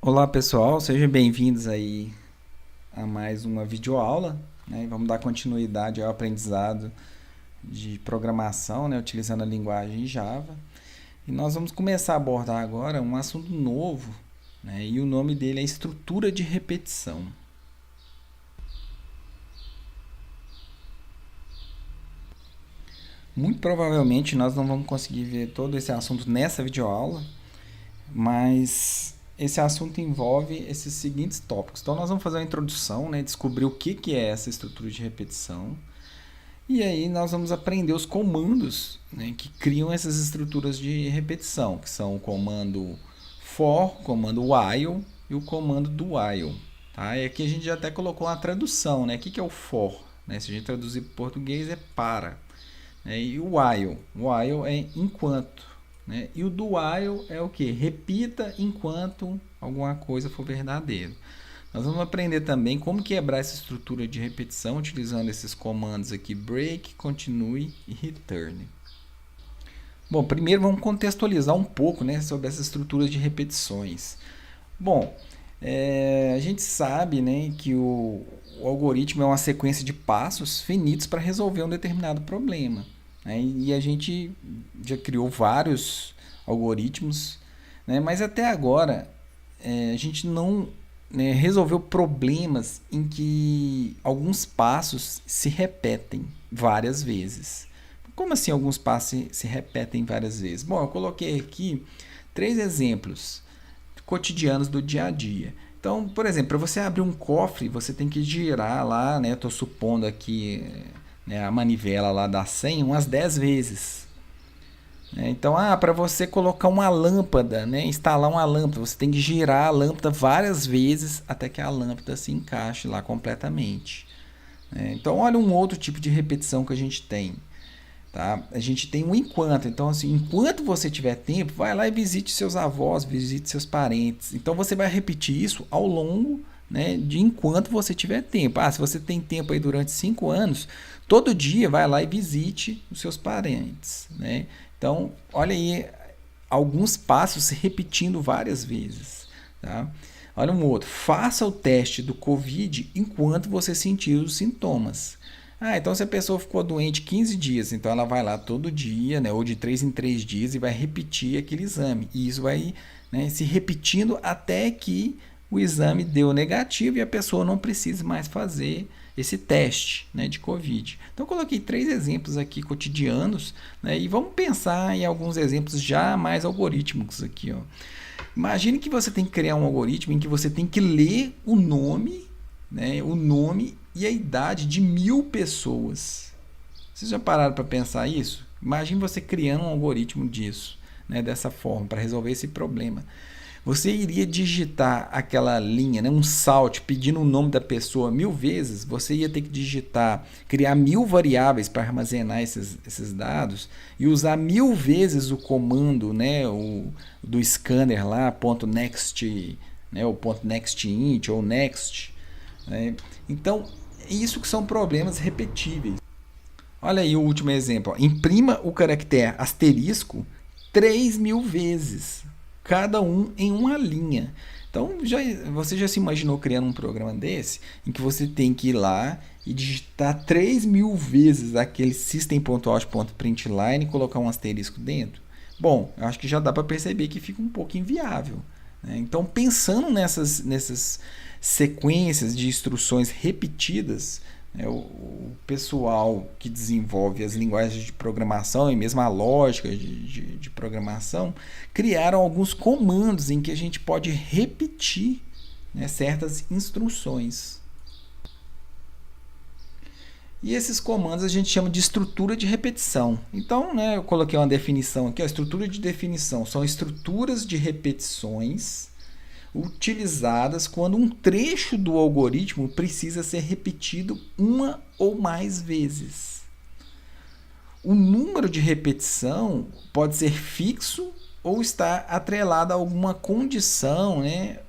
Olá pessoal, sejam bem-vindos aí a mais uma videoaula, né? Vamos dar continuidade ao aprendizado de programação, né? Utilizando a linguagem Java. E nós vamos começar a abordar agora um assunto novo, né? E o nome dele é estrutura de repetição. Muito provavelmente nós não vamos conseguir ver todo esse assunto nessa videoaula, mas esse assunto envolve esses seguintes tópicos. Então nós vamos fazer uma introdução, né, descobrir o que é essa estrutura de repetição, e aí nós vamos aprender os comandos, né, que criam essas estruturas de repetição, que são o comando for, o comando while e o comando do while. Tá? E aqui a gente já até colocou uma tradução, né? O que é o for? Né? Se a gente traduzir para o português é para. Né? E o while é enquanto. Né? E o do while é o que? Repita enquanto alguma coisa for verdadeiro. Nós vamos aprender também como quebrar essa estrutura de repetição utilizando esses comandos aqui, break, continue e return. Bom, primeiro vamos contextualizar um pouco, né, sobre essa estrutura de repetições. Bom, a gente sabe, né, que o algoritmo é uma sequência de passos finitos para resolver um determinado problema. Né? E a gente já criou vários algoritmos, né? Mas até agora a gente não, né, resolveu problemas em que alguns passos se repetem várias vezes. Como assim alguns passos se repetem várias vezes? Bom, eu coloquei aqui 3 exemplos cotidianos do dia a dia. Então, por exemplo, para você abrir um cofre, você tem que girar lá, né? Estou supondo aqui, né, a manivela lá da senha umas 10 vezes. Então, para você colocar uma lâmpada, né, instalar uma lâmpada, você tem que girar a lâmpada várias vezes até que a lâmpada se encaixe lá completamente. Então, olha um outro tipo de repetição que a gente tem. Tá? A gente tem um enquanto. Então, assim, enquanto você tiver tempo, vai lá e visite seus avós, visite seus parentes. Então, você vai repetir isso ao longo, né, de enquanto você tiver tempo. Se você tem tempo aí durante 5 anos, todo dia vai lá e visite os seus parentes. Né? Então, olha aí alguns passos se repetindo várias vezes. Tá? Olha um outro. Faça o teste do COVID enquanto você sentir os sintomas. Então se a pessoa ficou doente 15 dias, então ela vai lá todo dia, né, ou de 3 em 3 dias e vai repetir aquele exame. E isso vai, né, se repetindo até que o exame deu negativo e a pessoa não precise mais fazer esse teste, né, de COVID. Então eu coloquei 3 exemplos aqui cotidianos, né, e vamos pensar em alguns exemplos já mais algorítmicos aqui. Ó. Imagine que você tem que criar um algoritmo em que você tem que ler o nome, né, e a idade de 1000 pessoas. Vocês já pararam para pensar isso? Imagine você criando um algoritmo disso, né, dessa forma, para resolver esse problema. Você iria digitar aquela linha, né, um salt, pedindo o nome da pessoa 1000 vezes, você ia ter que digitar, criar 1000 variáveis para armazenar esses dados e usar 1000 vezes o comando, né, do scanner lá, .next, né, o .nextInt ou next. Né? Então, isso que são problemas repetíveis. Olha aí o último exemplo. Ó. Imprima o caractere asterisco 3000 vezes, cada um em uma linha. Então, você já se imaginou criando um programa desse, em que você tem que ir lá e digitar 3000 vezes aquele system.out.println e colocar um asterisco dentro? Bom, eu acho que já dá para perceber que fica um pouco inviável. Né? Então, pensando nessas sequências de instruções repetidas, né, o pessoal que desenvolve as linguagens de programação e mesmo a lógica de programação criaram alguns comandos em que a gente pode repetir, né, certas instruções. E esses comandos a gente chama de estrutura de repetição. Então, né, eu coloquei uma definição aqui. A estrutura de definição são estruturas de repetições utilizadas quando um trecho do algoritmo precisa ser repetido uma ou mais vezes. O número de repetição pode ser fixo ou estar atrelado a alguma condição, né,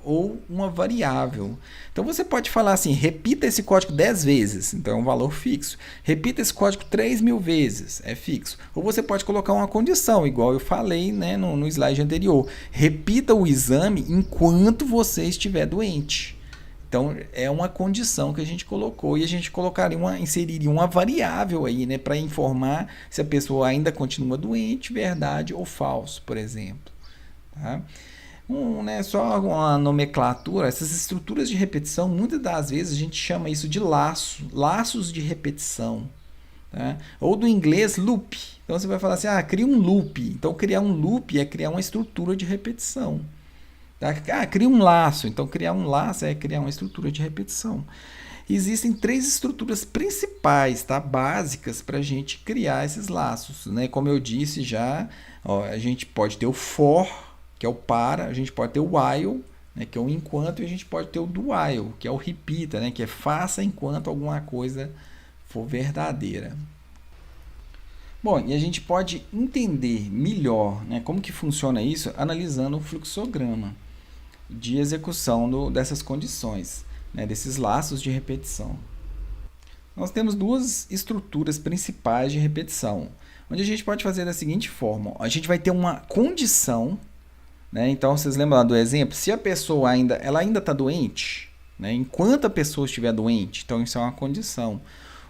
ou uma variável. Então você pode falar assim, repita esse código 10 vezes, então é um valor fixo. Repita esse código 3.000 vezes, é fixo. Ou você pode colocar uma condição, igual eu falei, né, no slide anterior. Repita o exame enquanto você estiver doente. Então é uma condição que a gente colocou e a gente inseriria uma variável aí, né, para informar se a pessoa ainda continua doente, verdade ou falso, por exemplo. Tá? Né, só uma nomenclatura, essas estruturas de repetição, muitas das vezes a gente chama isso de laços de repetição. Tá? Ou do inglês loop. Então você vai falar assim, cria um loop. Então criar um loop é criar uma estrutura de repetição. Tá? Cria um laço. Então criar um laço é criar uma estrutura de repetição. Existem 3 estruturas principais, tá? Básicas para a gente criar esses laços. Né? Como eu disse já, a gente pode ter o for, que é o para, a gente pode ter o while, né, que é o enquanto, e a gente pode ter o do while, que é o repita, né, que é faça enquanto alguma coisa for verdadeira. Bom, e a gente pode entender melhor, né, como que funciona isso analisando o fluxograma de execução dessas condições, né, desses laços de repetição. Nós temos 2 estruturas principais de repetição, onde a gente pode fazer da seguinte forma: a gente vai ter uma condição, né? Então, vocês lembram do exemplo? Se a pessoa ainda está doente, né? Enquanto a pessoa estiver doente, então isso é uma condição.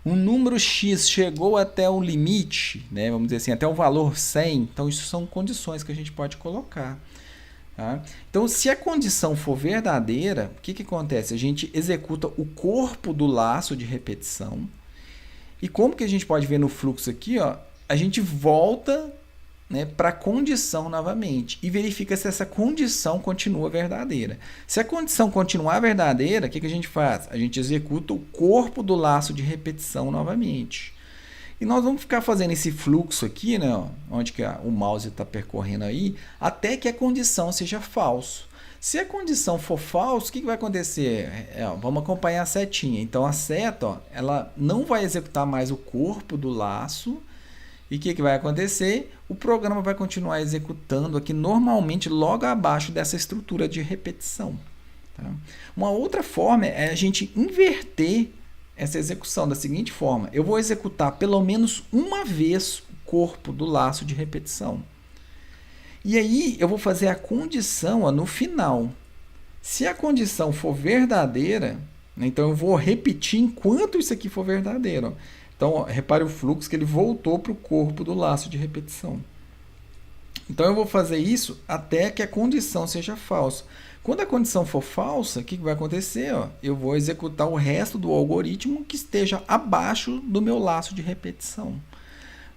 Um número X chegou até o limite, né? Vamos dizer assim, até o valor 100, então isso são condições que a gente pode colocar. Tá? Então, se a condição for verdadeira, o que acontece? A gente executa o corpo do laço de repetição. E como que a gente pode ver no fluxo aqui, ó, a gente volta, né, para a condição novamente e verifica se essa condição continua verdadeira. Se a condição continuar verdadeira, o que a gente faz? A gente executa o corpo do laço de repetição novamente. E nós vamos ficar fazendo esse fluxo aqui, né, onde que o mouse está percorrendo aí, até que a condição seja falso. Se a condição for falso, o que vai acontecer? Vamos acompanhar a setinha. Então a seta, ela não vai executar mais o corpo do laço. E o que vai acontecer? O programa vai continuar executando aqui normalmente logo abaixo dessa estrutura de repetição. Tá? Uma outra forma é a gente inverter essa execução da seguinte forma: eu vou executar pelo menos uma vez o corpo do laço de repetição. E aí eu vou fazer a condição no final. Se a condição for verdadeira, então eu vou repetir enquanto isso aqui for verdadeiro. Então, repare o fluxo que ele voltou para o corpo do laço de repetição. Então, eu vou fazer isso até que a condição seja falsa. Quando a condição for falsa, o que vai acontecer? Eu vou executar o resto do algoritmo que esteja abaixo do meu laço de repetição.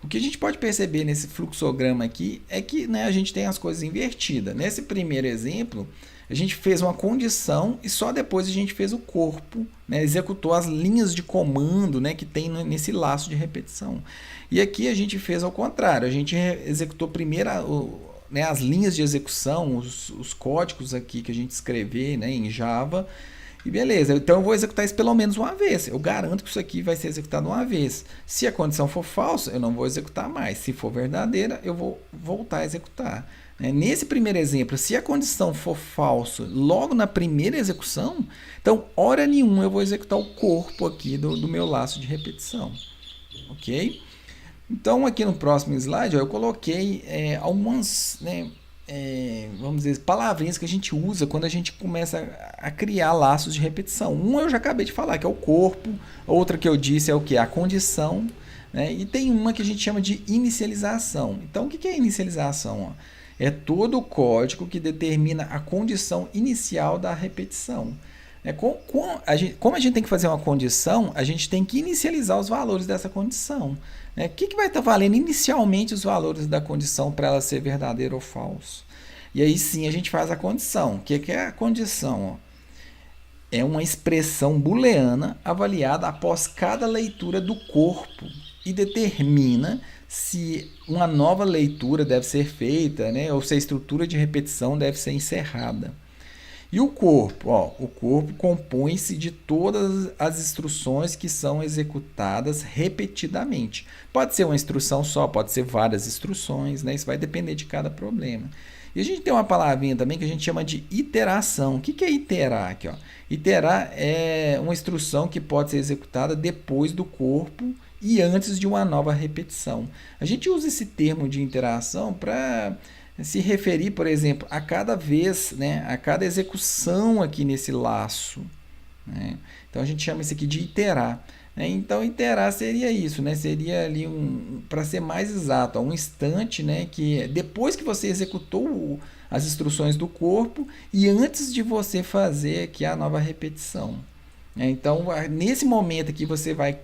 O que a gente pode perceber nesse fluxograma aqui é que, né, a gente tem as coisas invertidas. Nesse primeiro exemplo, a gente fez uma condição e só depois a gente fez o corpo, né, executou as linhas de comando, né, que tem nesse laço de repetição. E aqui a gente fez ao contrário, a gente executou primeiro né, as linhas de execução, os códigos aqui que a gente escrever, né, em Java, e beleza. Então eu vou executar isso pelo menos uma vez. Eu garanto que isso aqui vai ser executado uma vez. Se a condição for falsa, eu não vou executar mais. Se for verdadeira, eu vou voltar a executar. Nesse primeiro exemplo, se a condição for falsa logo na primeira execução, então, hora nenhuma eu vou executar o corpo aqui do meu laço de repetição. Ok? Então, aqui no próximo slide, eu coloquei algumas, né, vamos dizer, palavrinhas que a gente usa quando a gente começa a criar laços de repetição. Uma eu já acabei de falar, que é o corpo. Outra que eu disse é o que? A condição. Né? E tem uma que a gente chama de inicialização. Então, o que é inicialização? É todo o código que determina a condição inicial da repetição. Como a gente tem que fazer uma condição, a gente tem que inicializar os valores dessa condição. O que vai estar valendo inicialmente os valores da condição para ela ser verdadeira ou falsa? E aí sim a gente faz a condição. O que é a condição? É uma expressão booleana avaliada após cada leitura do corpo e determina se uma nova leitura deve ser feita, né, ou se a estrutura de repetição deve ser encerrada. E o corpo? O corpo compõe-se de todas as instruções que são executadas repetidamente. Pode ser uma instrução só, pode ser várias instruções, né? Isso vai depender de cada problema. E a gente tem uma palavrinha também que a gente chama de iteração. O que é iterar aqui, ó? Iterar é uma instrução que pode ser executada depois do corpo e antes de uma nova repetição. A gente usa esse termo de iteração para se referir, por exemplo, a cada vez, né, a cada execução aqui nesse laço, né? Então a gente chama isso aqui de iterar. Então, iterar seria isso, né? Seria ali para ser mais exato, um instante, né? Que depois que você executou as instruções do corpo e antes de você fazer aqui a nova repetição. Então, nesse momento aqui você vai,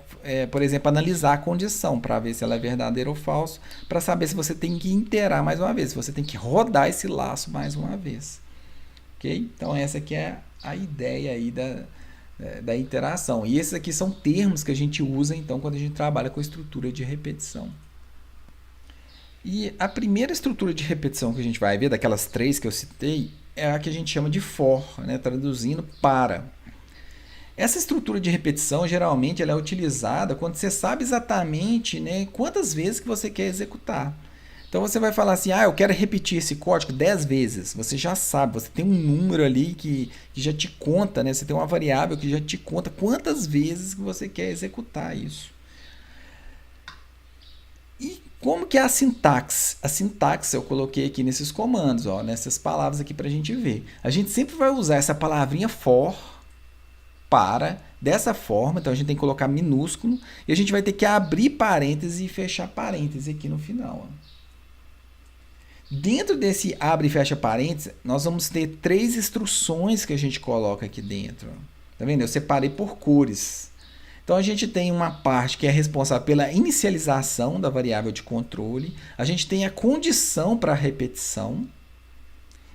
por exemplo, analisar a condição para ver se ela é verdadeira ou falsa, para saber se você tem que iterar mais uma vez, se você tem que rodar esse laço mais uma vez. Ok? Então, essa aqui é a ideia aí da interação. E esses aqui são termos que a gente usa, então, quando a gente trabalha com estrutura de repetição. E a primeira estrutura de repetição que a gente vai ver, daquelas 3 que eu citei, é a que a gente chama de for, né? Traduzindo para. Essa estrutura de repetição, geralmente, ela é utilizada quando você sabe exatamente, né, quantas vezes que você quer executar. Então você vai falar assim, eu quero repetir esse código 10 vezes. Você já sabe, você tem um número ali que já te conta, né? Você tem uma variável que já te conta quantas vezes que você quer executar isso. E como que é a sintaxe? A sintaxe eu coloquei aqui nesses comandos, ó, nessas palavras aqui para a gente ver. A gente sempre vai usar essa palavrinha for, para, dessa forma. Então a gente tem que colocar minúsculo e a gente vai ter que abrir parênteses e fechar parênteses aqui no final, ó. Dentro desse abre e fecha parênteses, nós vamos ter 3 instruções que a gente coloca aqui dentro. Tá vendo? Eu separei por cores. Então, a gente tem uma parte que é responsável pela inicialização da variável de controle. A gente tem a condição para a repetição.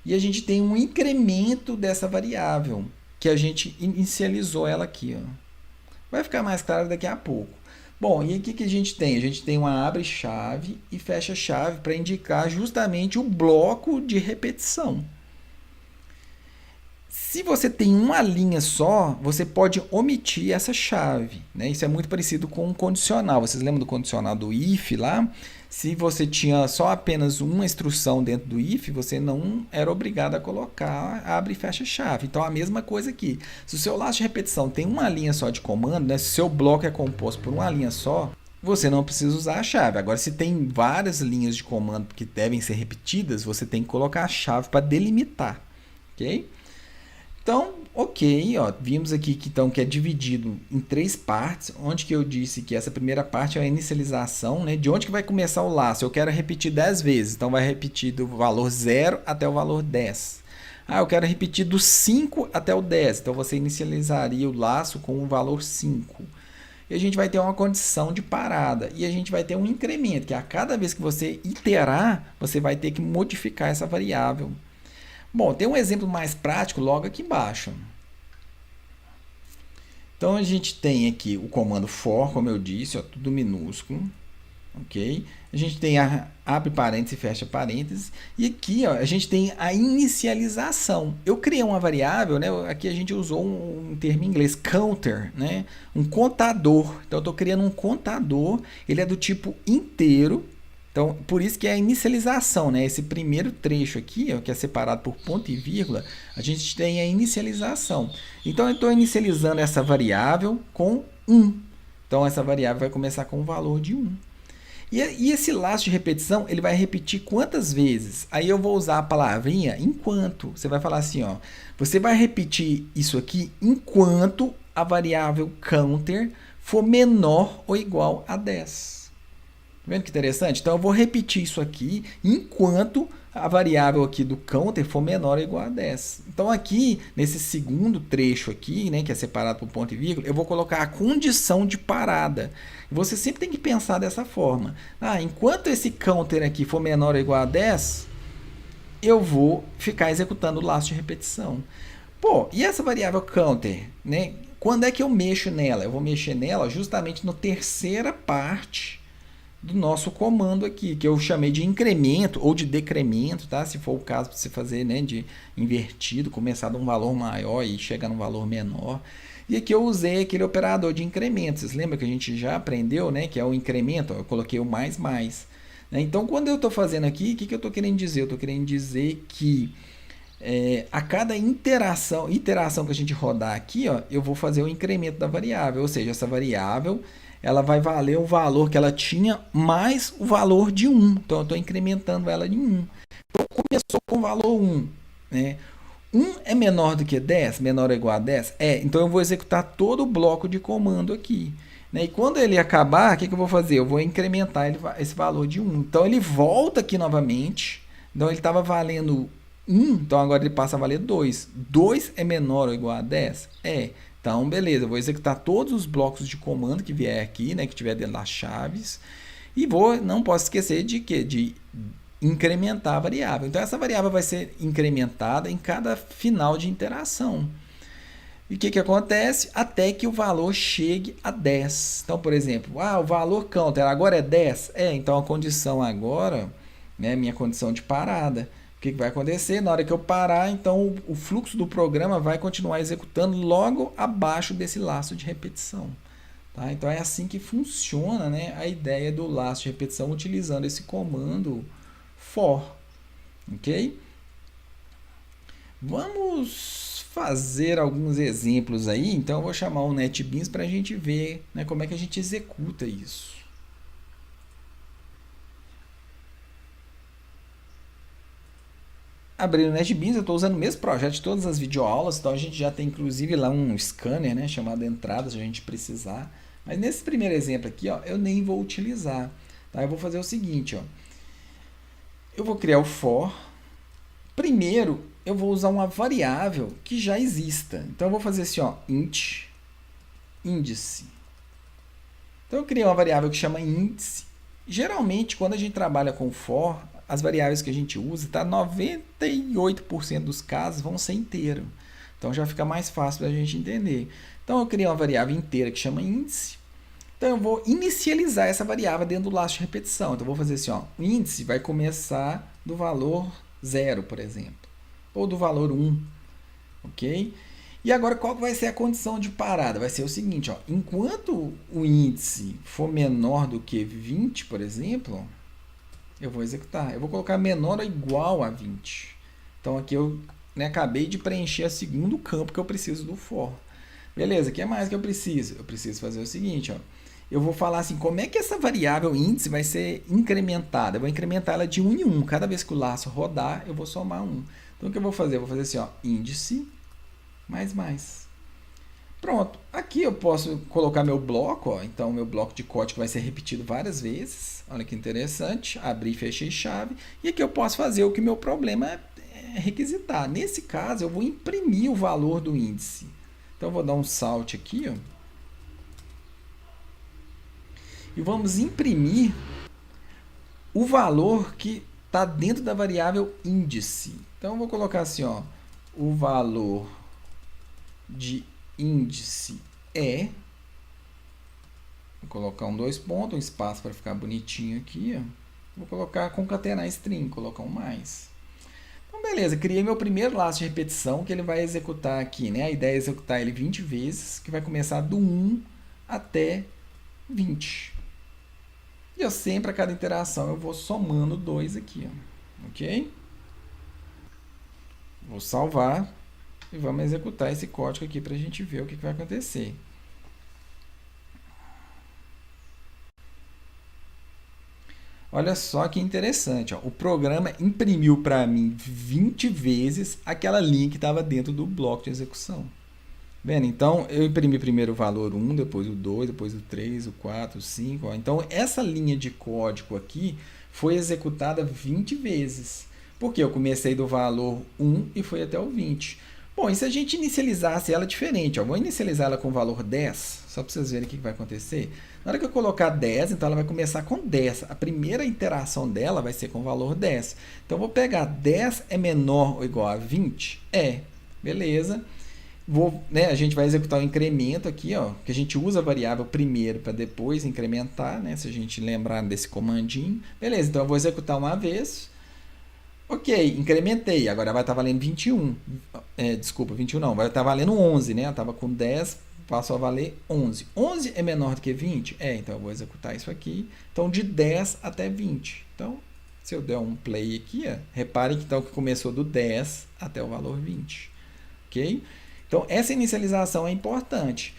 E a gente tem um incremento dessa variável, que a gente inicializou ela aqui, ó. Vai ficar mais claro daqui a pouco. Bom, e aqui que a gente tem? A gente tem uma abre-chave e fecha-chave para indicar justamente o bloco de repetição. Se você tem uma linha só, você pode omitir essa chave, né? Isso é muito parecido com um condicional. Vocês lembram do condicional do if lá? Se você tinha só apenas uma instrução dentro do if, você não era obrigado a colocar abre e fecha chave. Então, a mesma coisa aqui. Se o seu laço de repetição tem uma linha só de comando, né? Se o seu bloco é composto por uma linha só, você não precisa usar a chave. Agora, se tem várias linhas de comando que devem ser repetidas, você tem que colocar a chave para delimitar, ok? Então, ok, ó, vimos aqui que, então, que é dividido em 3 partes, onde que eu disse que essa primeira parte é a inicialização, né? De onde que vai começar o laço? Eu quero repetir 10 vezes, então vai repetir do valor 0 até o valor 10. Eu quero repetir do 5 até o 10, então você inicializaria o laço com o valor 5. E a gente vai ter uma condição de parada, e a gente vai ter um incremento, que a cada vez que você iterar, você vai ter que modificar essa variável. Bom, tem um exemplo mais prático logo aqui embaixo. Então, a gente tem aqui o comando for, como eu disse, ó, tudo minúsculo. Ok? A gente tem a abre parênteses e fecha parênteses. E aqui, ó, a gente tem a inicialização. Eu criei uma variável, né? Aqui a gente usou um termo em inglês, counter, né? Um contador. Então, eu estou criando um contador. Ele é do tipo inteiro. Então, por isso que é a inicialização, né? Esse primeiro trecho aqui, ó, que é separado por ponto e vírgula, a gente tem a inicialização. Então, eu estou inicializando essa variável com 1. Então, essa variável vai começar com o valor de 1. E esse laço de repetição, ele vai repetir quantas vezes? Aí eu vou usar a palavrinha enquanto. Você vai falar assim, ó, você vai repetir isso aqui enquanto a variável counter for menor ou igual a 10. Tá vendo que interessante? Então, eu vou repetir isso aqui enquanto a variável aqui do counter for menor ou igual a 10. Então, aqui, nesse segundo trecho aqui, né, que é separado por ponto e vírgula, eu vou colocar a condição de parada. Você sempre tem que pensar dessa forma. Enquanto esse counter aqui for menor ou igual a 10, eu vou ficar executando o laço de repetição. Pô, e essa variável counter, né? Quando é que eu mexo nela? Eu vou mexer nela justamente na terceira parte do nosso comando aqui, que eu chamei de incremento ou de decremento, tá? Se for o caso para você fazer, né, de invertido, começar de um valor maior e chegar num valor menor. E aqui eu usei aquele operador de incremento. Vocês lembram que a gente já aprendeu, né, que é o incremento? Eu coloquei o mais. né? Então, quando eu estou fazendo aqui, o que eu estou querendo dizer? Eu estou querendo dizer que a cada iteração que a gente rodar aqui, ó, eu vou fazer o incremento da variável, ou seja, essa variável ela vai valer o valor que ela tinha mais o valor de 1. Então, eu estou incrementando ela de 1. Então, começou com o valor 1, né? 1 é menor do que 10? Menor ou igual a 10? Então eu vou executar todo o bloco de comando aqui, né? E quando ele acabar, o que eu vou fazer? Eu vou incrementar esse valor de 1. Então ele volta aqui novamente. Então ele estava valendo 1, então agora ele passa a valer 2. 2 é menor ou igual a 10? Então beleza, eu vou executar todos os blocos de comando que vier aqui, né? Que tiver dentro das chaves. E não posso esquecer de quê? De incrementar a variável. Então, essa variável vai ser incrementada em cada final de interação. E o que acontece? Até que o valor chegue a 10. Então, por exemplo, o valor counter agora é 10? Então a condição agora, né, minha condição de parada. O que vai acontecer? Na hora que eu parar, então o fluxo do programa vai continuar executando logo abaixo desse laço de repetição. Tá? Então, é assim que funciona, né, a ideia do laço de repetição utilizando esse comando for, ok? Vamos fazer alguns exemplos aí. Então, eu vou chamar o NetBeans para a gente ver, né, como é que a gente executa isso. Abrindo o NetBeans, eu estou usando o mesmo projeto de todas as videoaulas, então a gente já tem inclusive lá um scanner, né, chamado entradas, se a gente precisar. Mas nesse primeiro exemplo aqui, ó, eu nem vou utilizar. Tá? Eu vou fazer o seguinte, ó. Eu vou criar o for. Primeiro, eu vou usar uma variável que já exista. Então, eu vou fazer assim, ó, int índice. Então, eu criei uma variável que chama índice. Geralmente, quando a gente trabalha com for, as variáveis que a gente usa, 98% dos casos vão ser inteiro. Então, já fica mais fácil para a gente entender. Então, eu criei uma variável inteira que chama índice. Então, eu vou inicializar essa variável dentro do laço de repetição. Então, eu vou fazer assim, ó, o índice vai começar do valor 0, por exemplo, ou do valor 1, ok? E agora, qual vai ser a condição de parada? Vai ser o seguinte, ó, enquanto o índice for menor do que 20, por exemplo, eu vou executar. Eu vou colocar menor ou igual a 20. Então, aqui eu, né, acabei de preencher o segundo campo que eu preciso do for. Beleza, o que mais que eu preciso? Eu preciso fazer o seguinte, ó. Eu vou falar assim, como é que essa variável índice vai ser incrementada? Eu vou incrementar ela de 1 em 1. Cada vez que o laço rodar, eu vou somar 1. Então, o que eu vou fazer? Eu vou fazer assim, ó, índice mais. Pronto. Aqui eu posso colocar meu bloco, ó. Então, meu bloco de código vai ser repetido várias vezes. Olha que interessante. Abri, fechei chave. E aqui eu posso fazer o que meu problema é requisitar. Nesse caso, eu vou imprimir o valor do índice. Então, eu vou dar um salt aqui, ó. E vamos imprimir o valor que está dentro da variável índice. Então, eu vou colocar assim, ó, o valor de índice é... Vou colocar um 2 pontos, um espaço para ficar bonitinho aqui, ó. Vou colocar concatenar string, colocar um mais. Então, beleza, criei meu primeiro laço de repetição que ele vai executar aqui, né? A ideia é executar ele 20 vezes, que vai começar do 1 até 20. E eu sempre, a cada interação, eu vou somando 2 aqui, ó. Ok? Vou salvar e vamos executar esse código aqui para a gente ver o que vai acontecer. Olha só que interessante, ó. O programa imprimiu para mim 20 vezes aquela linha que estava dentro do bloco de execução. Vendo? Então, eu imprimi primeiro o valor 1, depois o 2, depois o 3, o 4, o 5. Ó. Então, essa linha de código aqui foi executada 20 vezes. Porque eu comecei do valor 1 e fui até o 20. Bom, e se a gente inicializasse ela diferente? Ó, vou inicializar ela com o valor 10, só para vocês verem o que vai acontecer. Na hora que eu colocar 10, então ela vai começar com 10. A primeira interação dela vai ser com o valor 10. Então, eu vou pegar 10 é menor ou igual a 20? Beleza. A gente vai executar o incremento aqui, ó, que a gente usa a variável primeiro para depois incrementar, né, se a gente lembrar desse comandinho. Beleza, então eu vou executar uma vez. Ok, incrementei, agora vai estar valendo 21. Desculpa, 21 não, vai estar valendo 11, né? Eu estava com 10, passou a valer 11. 11 é menor do que 20? Então eu vou executar isso aqui. Então, de 10 até 20. Então, se eu der um play aqui, reparem que, então, que começou do 10 até o valor 20. Ok? Então, essa inicialização é importante.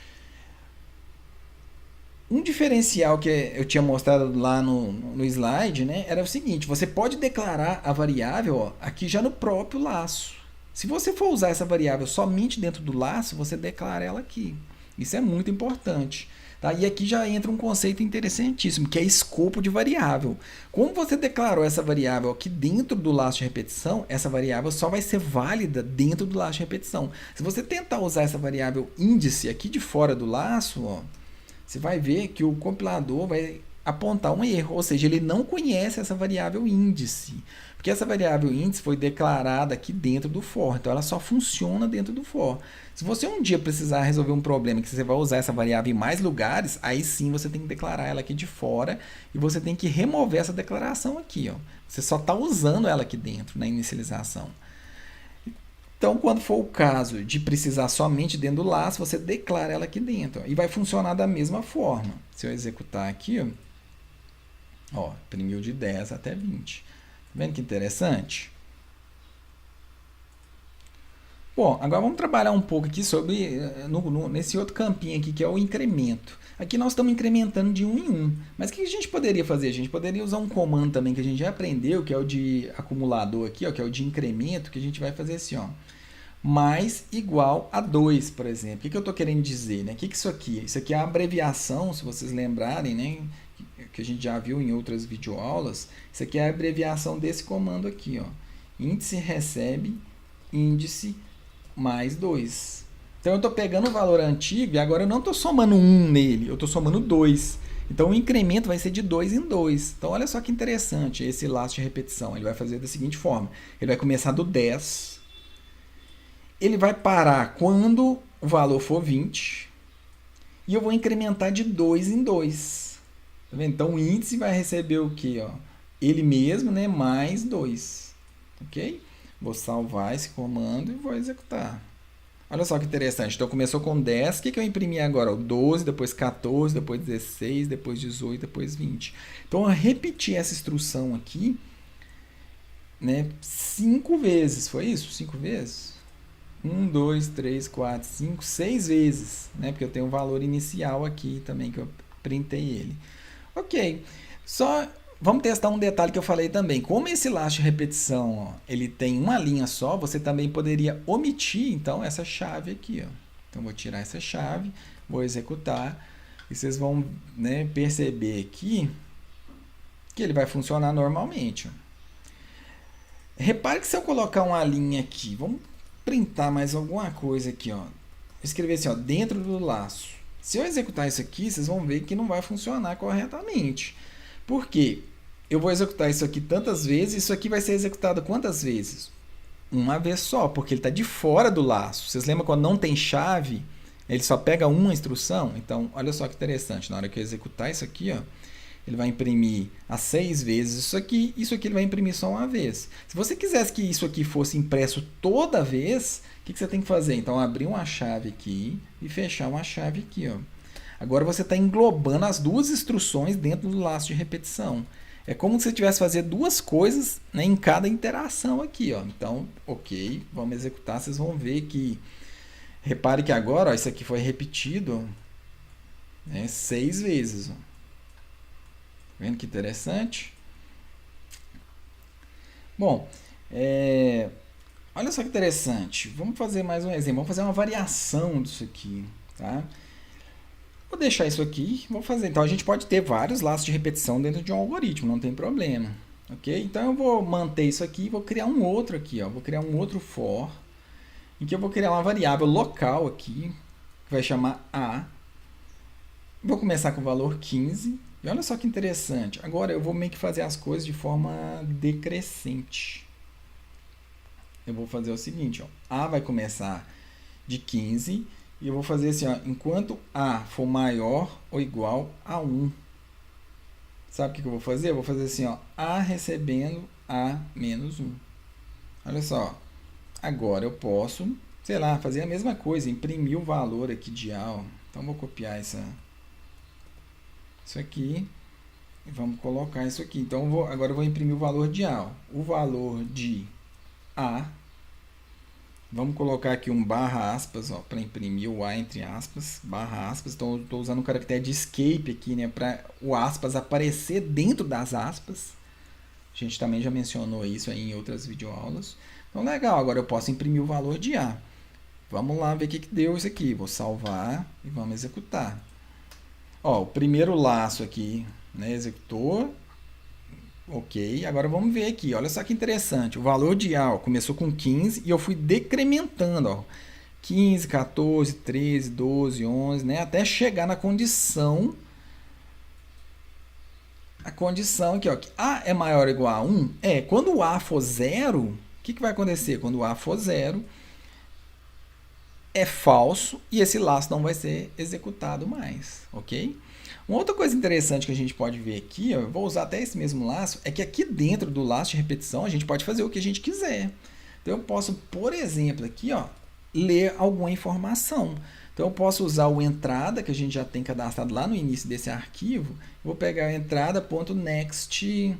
Um diferencial que eu tinha mostrado lá no slide, né, era o seguinte: você pode declarar a variável aqui já no próprio laço. Se você for usar essa variável somente dentro do laço, você declara ela aqui. Isso é muito importante. Tá? E aqui já entra um conceito interessantíssimo, que é escopo de variável. Como você declarou essa variável aqui dentro do laço de repetição, essa variável só vai ser válida dentro do laço de repetição. Se você tentar usar essa variável índice aqui de fora do laço, você vai ver que o compilador vai apontar um erro, ou seja, ele não conhece essa variável índice, porque essa variável índice foi declarada aqui dentro do for, então ela só funciona dentro do for. Se você um dia precisar resolver um problema que você vai usar essa variável em mais lugares, aí sim você tem que declarar ela aqui de fora e você tem que remover essa declaração aqui. Você só está usando ela aqui dentro, na inicialização. Então, quando for o caso de precisar somente dentro do laço, você declara ela aqui dentro. E vai funcionar da mesma forma. Se eu executar aqui, imprimiu de 10 até 20. Tá vendo que interessante? Bom, agora vamos trabalhar um pouco aqui sobre nesse outro campinho aqui, que é o incremento. Aqui nós estamos incrementando de 1 em 1. Mas o que a gente poderia fazer? A gente poderia usar um comando também que a gente já aprendeu, que é o de acumulador aqui, que é o de incremento, que a gente vai fazer assim, mais igual a 2, por exemplo. O que eu estou querendo dizer? Né? O que é isso aqui? Isso aqui é a abreviação, se vocês lembrarem, né? Que a gente já viu em outras videoaulas. Isso aqui é a abreviação desse comando aqui. Índice recebe índice mais 2. Então, eu estou pegando o valor antigo e agora eu não estou somando 1 nele, eu estou somando 2. Então, o incremento vai ser de 2 em 2. Então, olha só que interessante esse laço de repetição. Ele vai fazer da seguinte forma. Ele vai começar do 10. Ele vai parar quando o valor for 20. E eu vou incrementar de 2 em 2. Tá vendo? Então, o índice vai receber o quê? Ele mesmo, né? Mais 2. Ok? Vou salvar esse comando e vou executar. Olha só que interessante. Então, começou com 10. O que eu imprimi agora? O 12, depois 14, depois 16, depois 18, depois 20. Então, eu repeti essa instrução aqui, né, 5 vezes. Foi isso? 5 vezes? 1, 2, 3, 4, 5, 6 vezes. Né, porque eu tenho um valor inicial aqui também, que eu printei ele. Ok. Só... Vamos testar um detalhe que eu falei também. Como esse laço de repetição ele tem uma linha só, você também poderia omitir então essa chave aqui. Então, vou tirar essa chave, vou executar e vocês vão, né, perceber aqui que ele vai funcionar normalmente. Repare que se eu colocar uma linha aqui, vamos printar mais alguma coisa aqui. Escrever assim, dentro do laço. Se eu executar isso aqui, vocês vão ver que não vai funcionar corretamente. Por quê? Eu vou executar isso aqui tantas vezes, isso aqui vai ser executado quantas vezes? Uma vez só, porque ele está de fora do laço. Vocês lembram quando não tem chave, ele só pega uma instrução? Então, olha só que interessante, na hora que eu executar isso aqui, ele vai imprimir as 6 vezes isso aqui ele vai imprimir só uma vez. Se você quisesse que isso aqui fosse impresso toda vez, o que você tem que fazer? Então, abrir uma chave aqui e fechar uma chave aqui. Agora você está englobando as duas instruções dentro do laço de repetição. É como se você tivesse fazer duas coisas, né, em cada interação aqui. Então, ok, vamos executar. Vocês vão ver que... Repare que agora isso aqui foi repetido, né, 6 vezes. Vendo que interessante? Bom, olha só que interessante. Vamos fazer mais um exemplo. Vamos fazer uma variação disso aqui. Tá? Vou deixar isso aqui, vou fazer. Então, a gente pode ter vários laços de repetição dentro de um algoritmo, não tem problema. Ok? Então, eu vou manter isso aqui e vou criar um outro aqui. Vou criar um outro for, em que eu vou criar uma variável local aqui, que vai chamar A. Vou começar com o valor 15. E olha só que interessante. Agora, eu vou meio que fazer as coisas de forma decrescente. Eu vou fazer o seguinte, A vai começar de 15. E eu vou fazer assim, enquanto A for maior ou igual a 1. Sabe o que eu vou fazer? Eu vou fazer assim, A recebendo A menos 1. Olha só. Agora eu posso sei lá, fazer a mesma coisa, imprimir o valor aqui de A, ó. Então vou copiar isso aqui e vamos colocar isso aqui. Então agora eu vou imprimir o valor de A, ó. O valor de A, vamos colocar aqui um barra aspas, ó, para imprimir o A entre aspas, barra aspas. Então eu estou usando o caractere de escape aqui, né, para o aspas aparecer dentro das aspas. A gente também já mencionou isso aí em outras videoaulas. Então legal, agora eu posso imprimir o valor de A. Vamos lá ver o que deu isso aqui. Vou salvar e vamos executar. Ó, o primeiro laço aqui, né, executou. Ok, agora vamos ver aqui. Olha só que interessante. O valor de A, ó, começou com 15 e eu fui decrementando. Ó, 15, 14, 13, 12, 11, né, até chegar na condição. A condição aqui, ó, que A é maior ou igual a 1. Quando o A for 0, o que vai acontecer? Quando o A for 0, é falso e esse laço não vai ser executado mais, ok? Uma outra coisa interessante que a gente pode ver aqui, ó, eu vou usar até esse mesmo laço, é que aqui dentro do laço de repetição a gente pode fazer o que a gente quiser. Então eu posso, por exemplo, aqui, ó, ler alguma informação. Então eu posso usar o entrada, que a gente já tem cadastrado lá no início desse arquivo. Vou pegar a entrada.next,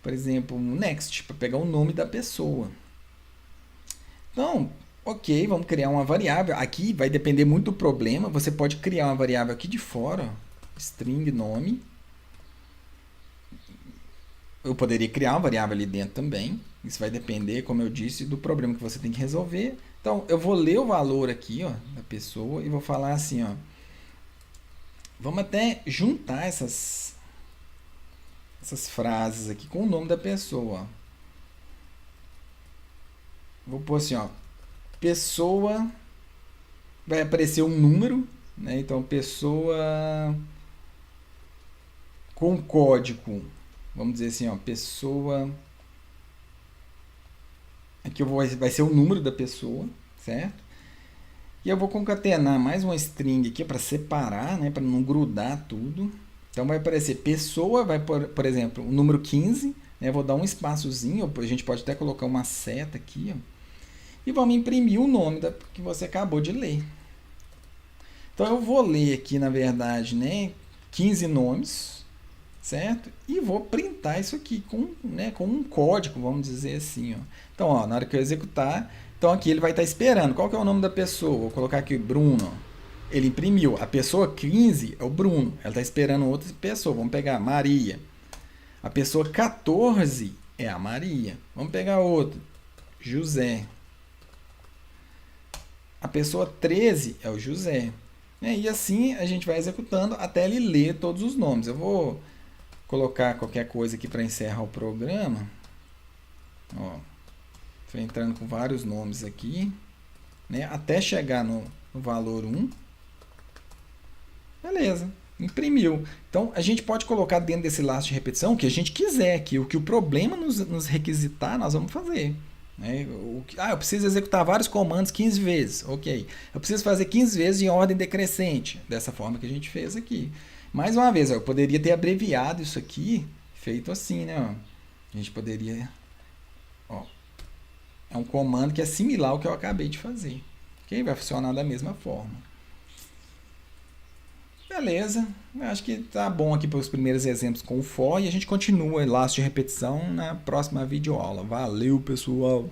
por exemplo, next, para pegar o nome da pessoa. Então, ok, vamos criar uma variável. Aqui vai depender muito do problema. Você pode criar uma variável aqui de fora, ó, string nome. Eu poderia criar uma variável ali dentro também. Isso vai depender, como eu disse, do problema que você tem que resolver. Então, eu vou ler o valor aqui, ó, da pessoa e vou falar assim, ó. Vamos até juntar essas frases aqui com o nome da pessoa. Ó. Vou pôr assim, ó. Pessoa, vai aparecer um número, né? Então, pessoa com código. Vamos dizer assim, ó, pessoa. Aqui vai ser o número da pessoa, certo? E eu vou concatenar mais uma string aqui para separar, né, para não grudar tudo. Então vai aparecer pessoa, vai por exemplo, o número 15, né, vou dar um espaçozinho, a gente pode até colocar uma seta aqui, ó, e vamos imprimir o nome que você acabou de ler. Então eu vou ler aqui, na verdade, né, 15 nomes, certo? E vou printar isso aqui com um código, vamos dizer assim, ó. Então, ó, na hora que eu executar, então aqui ele vai estar esperando. Qual que é o nome da pessoa? Vou colocar aqui Bruno. Ele imprimiu. A pessoa 15 é o Bruno. Ela está esperando outra pessoa. Vamos pegar Maria. A pessoa 14 é a Maria. Vamos pegar outra. José. A pessoa 13 é o José. E assim a gente vai executando até ele ler todos os nomes. Eu vou colocar qualquer coisa aqui para encerrar o programa. Ó, estou entrando com vários nomes aqui, né, até chegar no valor 1. Beleza, imprimiu. Então, a gente pode colocar dentro desse laço de repetição o que a gente quiser aqui. O que o problema nos requisitar, nós vamos fazer. Né? Eu preciso executar vários comandos 15 vezes. Ok. Eu preciso fazer 15 vezes em ordem decrescente. Dessa forma que a gente fez aqui. Mais uma vez, eu poderia ter abreviado isso aqui, feito assim, né? Ó. A gente poderia... Ó, é um comando que é similar ao que eu acabei de fazer. Ok? Vai funcionar da mesma forma. Beleza. Eu acho que tá bom aqui para os primeiros exemplos com o for e a gente continua laço de repetição na próxima videoaula. Valeu, pessoal!